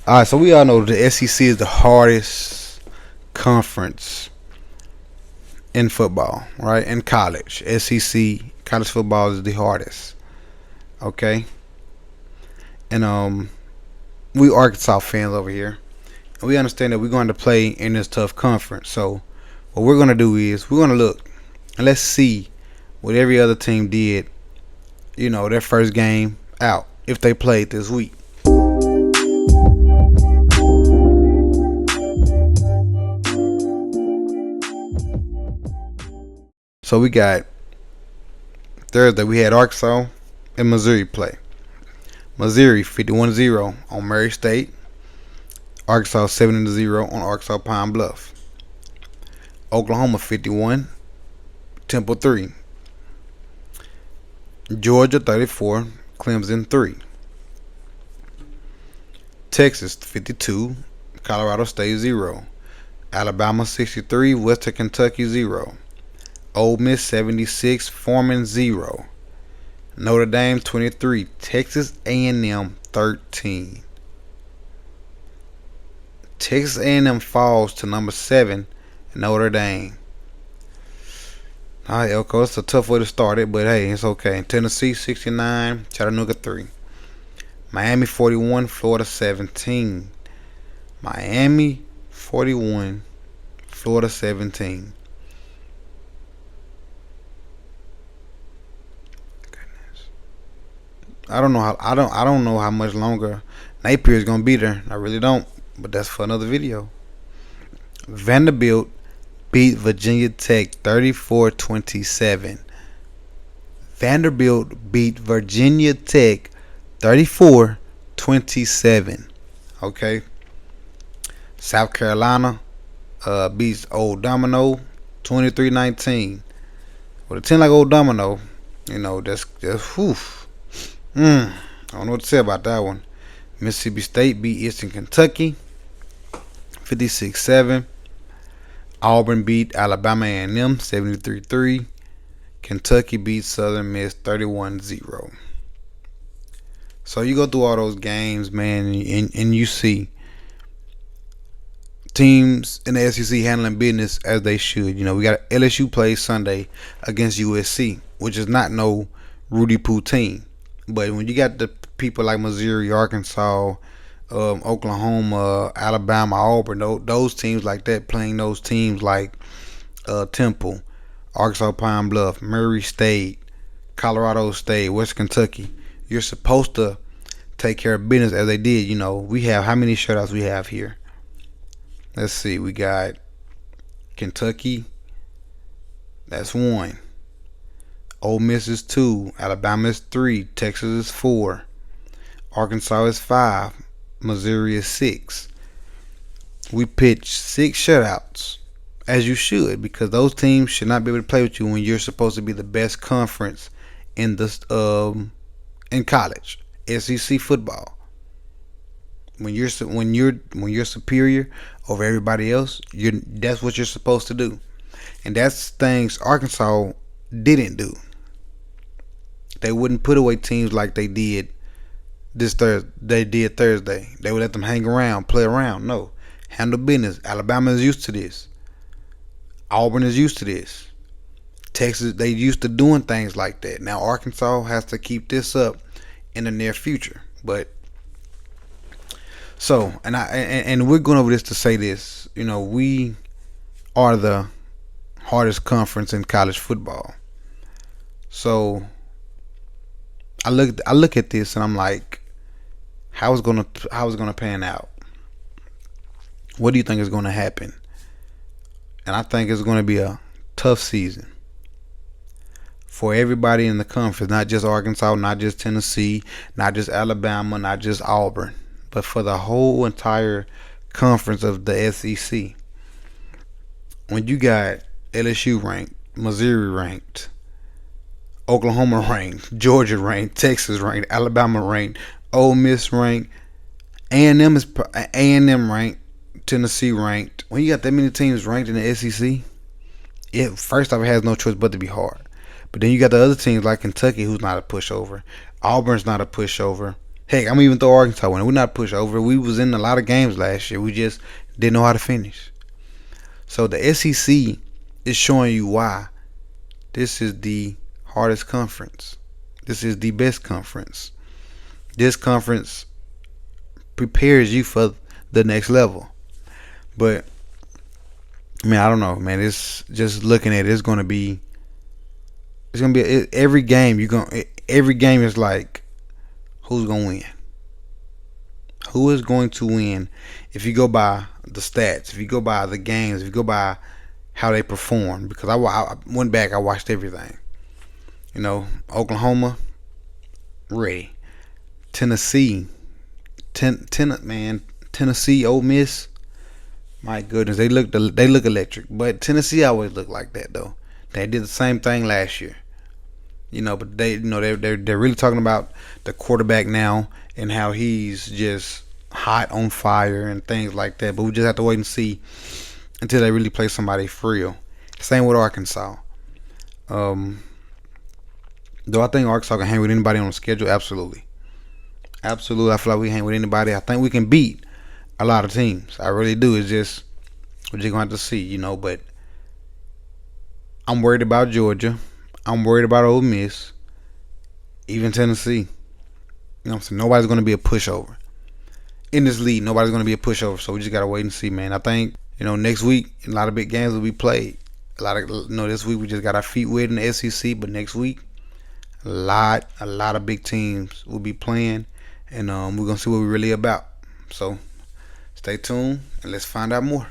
All right, so we all know the SEC is the hardest conference in football, right? In college, SEC college football is the hardest. Okay, and we Arkansas fans over here, and we understand that we're going to play in this tough conference. So what we're going to do is we're going to look and let's see what every other team did. Their first game out if they played this week. So we got Thursday. We had Arkansas and Missouri play. Missouri 51-0 on Murray State. Arkansas 7-0 on Arkansas Pine Bluff. Oklahoma 51, Temple 3. Georgia 34, Clemson 3. Texas 52, Colorado State 0. Alabama 63, Western Kentucky 0. Ole Miss 76, Foreman 0. Notre Dame 23, Texas A&M 13. Texas A&M falls to number 7, Notre Dame. Alright, Elko, it's a tough way to start it, but hey, it's okay. Tennessee 69, Chattanooga 3. Miami 41, Florida 17. Miami 41, Florida 17. Goodness. I don't know how much longer Napier is gonna be there. I really don't, but that's for another video. Vanderbilt beat Virginia Tech 34-27. Vanderbilt beat Virginia Tech 34-27. Okay. South Carolina beats Old Domino 23-19. With a team like Old Domino, that's whew. I don't know what to say about that one. Mississippi State beat Eastern Kentucky 56-7. Auburn beat Alabama A&M 73-3. Kentucky beat Southern Miss 31-0. So you go through all those games, man, and you see teams in the SEC handling business as they should. We got LSU play Sunday against USC, which is not no Rudy Poo team. But when you got the people like Missouri, Arkansas, Oklahoma, Alabama, Auburn, those teams like that, playing those teams like Temple, Arkansas Pine Bluff, Murray State, Colorado State, West Kentucky, you're supposed to take care of business as they did. We have how many shutouts we have here? Let's see. We got Kentucky. That's 1. Ole Miss is 2. Alabama is 3. Texas is 4. Arkansas is 5. Missouri is 6. We pitched 6 shutouts, as you should, because those teams should not be able to play with you when you're supposed to be the best conference in in college, SEC football. When you're superior over everybody else, that's what you're supposed to do, and that's things Arkansas didn't do. They wouldn't put away teams like they did Thursday. They would let them hang around, play around. No, handle business. Alabama is used to this. Auburn is used to this. Texas, they used to doing things like that. Now Arkansas has to keep this up in the near future. But so, and we're going over this to say this. We are the hardest conference in college football. So I look at this and I'm like, how is gonna pan out? What do you think is gonna happen? And I think it's gonna be a tough season for everybody in the conference, not just Arkansas, not just Tennessee, not just Alabama, not just Auburn, but for the whole entire conference of the SEC. When you got LSU ranked, Missouri ranked, Oklahoma ranked, Georgia ranked, Texas ranked, Alabama ranked, Ole Miss ranked, A&M ranked, Tennessee ranked. When you got that many teams ranked in the SEC, it first off, it has no choice but to be hard. But then you got the other teams like Kentucky, who's not a pushover. Auburn's not a pushover. Heck, I'm even throw Arkansas in. We're not pushover. We was in a lot of games last year. We just didn't know how to finish. So the SEC is showing you why this is the hardest conference. This is the best conference. This conference prepares you for the next level. But I mean, I don't know, man. It's just looking at it. It's gonna be every game. Every game is like, who's gonna win? Who is going to win? If you go by the stats, if you go by the games, if you go by how they perform. Because I went back, I watched everything. Oklahoma, ready. Tennessee, Tennessee, Ole Miss. My goodness, they look electric. But Tennessee always looked like that though. They did the same thing last year. But they're really talking about the quarterback now and how he's just hot on fire and things like that. But we just have to wait and see until they really play somebody for real. Same with Arkansas. Do I think Arkansas can hang with anybody on the schedule? Absolutely. Absolutely. I feel like we hang with anybody. I think we can beat a lot of teams. I really do. We're just going to have to see, But I'm worried about Georgia. I'm worried about Ole Miss. Even Tennessee. What I'm saying? Nobody's going to be a pushover. In this league, nobody's going to be a pushover. So we just got to wait and see, man. I think, next week, a lot of big games will be played. This week we just got our feet wet in the SEC. But next week, a lot of big teams will be playing. And we're going to see what we're really about. So stay tuned and let's find out more.